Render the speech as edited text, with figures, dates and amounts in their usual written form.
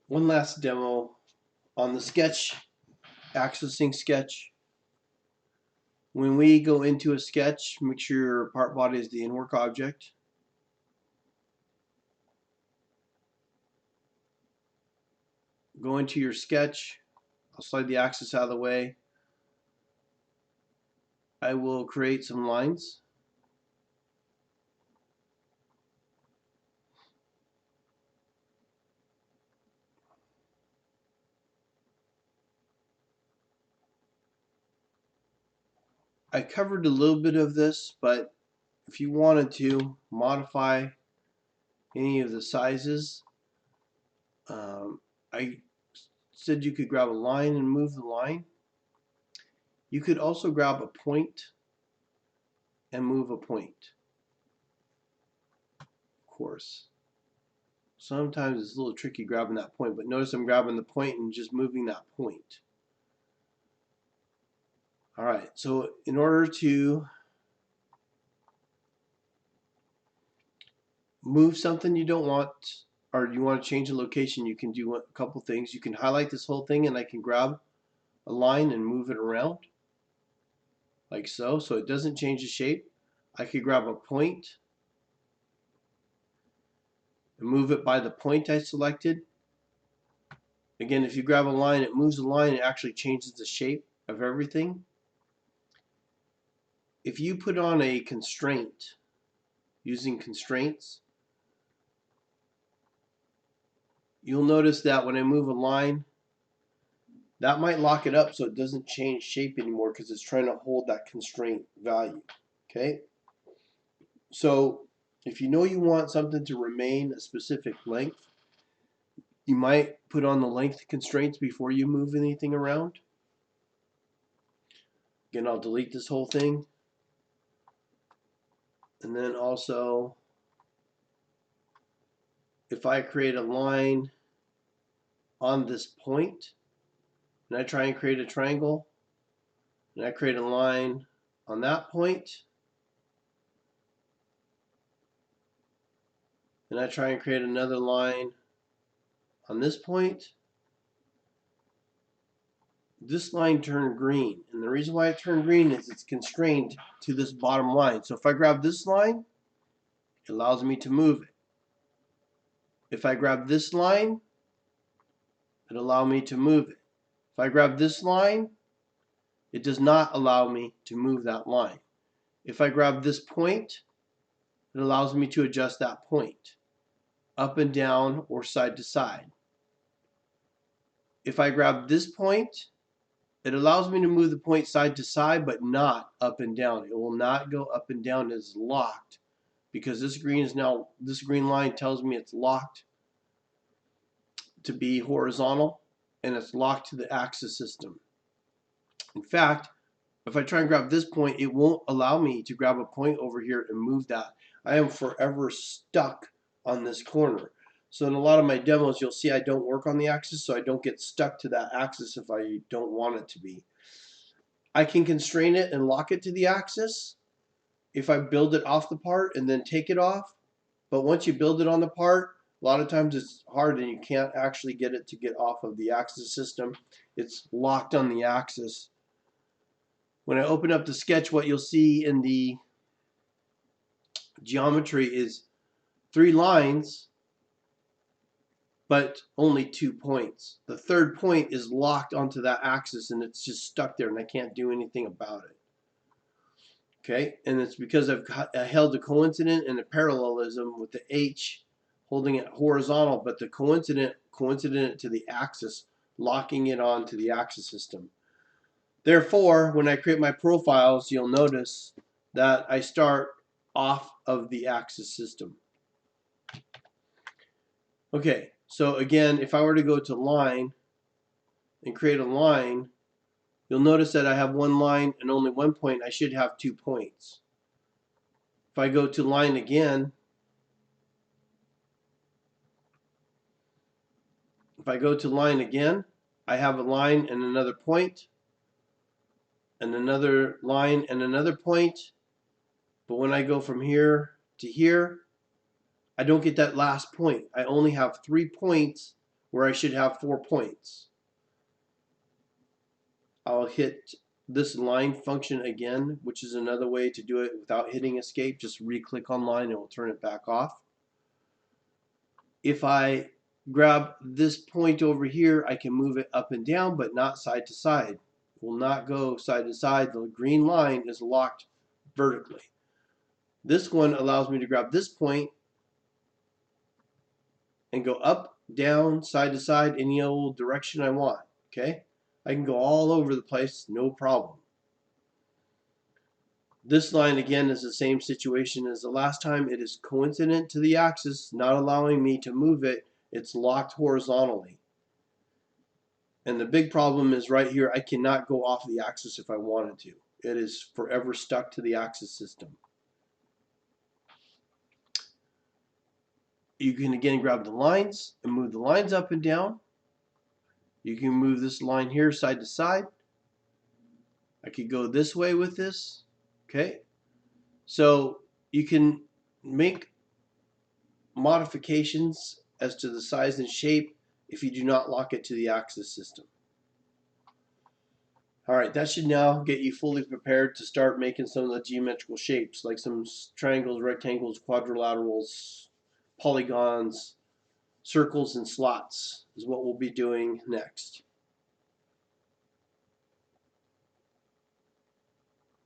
One last demo on the sketch, accessing sketch. When we go into a sketch, make sure your part body is the in-work object. Go into your sketch. I'll slide the axis out of the way. I will create some lines. I covered a little bit of this, but if you wanted to modify any of the sizes, I said you could grab a line and move the line. You could also grab a point and move a point. Of course, sometimes it's a little tricky grabbing that point, but notice I'm grabbing the point and just moving that point. Alright, so in order to move something you don't want, or you want to change the location, you can do a couple things. You can highlight this whole thing and I can grab a line and move it around like so it doesn't change the shape. I could grab a point and move it by the point I selected. Again, if you grab a line, it moves the line, it actually changes the shape of everything. If you put on a constraint using constraints, you'll notice that when I move a line, that might lock it up so it doesn't change shape anymore because it's trying to hold that constraint value. Okay? So if you know you want something to remain a specific length, you might put on the length constraints before you move anything around. Again, I'll delete this whole thing. And then also, if I create a line on this point, and I try and create a triangle, and I create a line on that point, and I try and create another line on this point, this line turned green. And the reason why it turned green is it's constrained to this bottom line. So if I grab this line, it allows me to move it. If I grab this line, it allows me to move it. If I grab this line, it does not allow me to move that line. If I grab this point, it allows me to adjust that point up and down or side to side. If I grab this point, it allows me to move the point side to side, but not up and down. It will not go up and down. It is locked because this green line tells me it's locked to be horizontal, and it's locked to the axis system. In fact, if I try and grab this point, it won't allow me to grab a point over here and move that. I am forever stuck on this corner. So in a lot of my demos, you'll see I don't work on the axis, so I don't get stuck to that axis if I don't want it to be. I can constrain it and lock it to the axis if I build it off the part and then take it off. But once you build it on the part, a lot of times it's hard and you can't actually get it to get off of the axis system. It's locked on the axis. When I open up the sketch, what you'll see in the geometry is 3 lines, but only 2 points. The third point is locked onto that axis and it's just stuck there and I can't do anything about it. Okay, and it's because I've held a coincident and a parallelism with the H holding it horizontal, but the coincident to the axis, locking it onto the axis system. Therefore, when I create my profiles, you'll notice that I start off of the axis system. Okay, so again, if I were to go to line and create a line, you'll notice that I have one line and only one point. I should have 2 points. If I go to line again, I have a line and another point, and another line and another point. But when I go from here to here, I don't get that last point. I only have 3 points where I should have 4 points. I'll hit this line function again, which is another way to do it without hitting escape. Just re-click on line and it will turn it back off. If I grab this point over here, I can move it up and down, but not side to side. It will not go side to side. The green line is locked vertically. This one allows me to grab this point and go up, down, side to side, any old direction I want. Okay? I can go all over the place, no problem. This line again is the same situation as the last time. It is coincident to the axis, not allowing me to move it. It's locked horizontally. And the big problem is right here, I cannot go off the axis if I wanted to. It is forever stuck to the axis system. You can again grab the lines and move the lines up and down. You can move this line here side to side. I could go this way with this. Okay, so you can make modifications as to the size and shape if you do not lock it to the axis system. Alright, that should now get you fully prepared to start making some of the geometrical shapes, like some triangles, rectangles, quadrilaterals, polygons, circles, and slots is what we'll be doing next.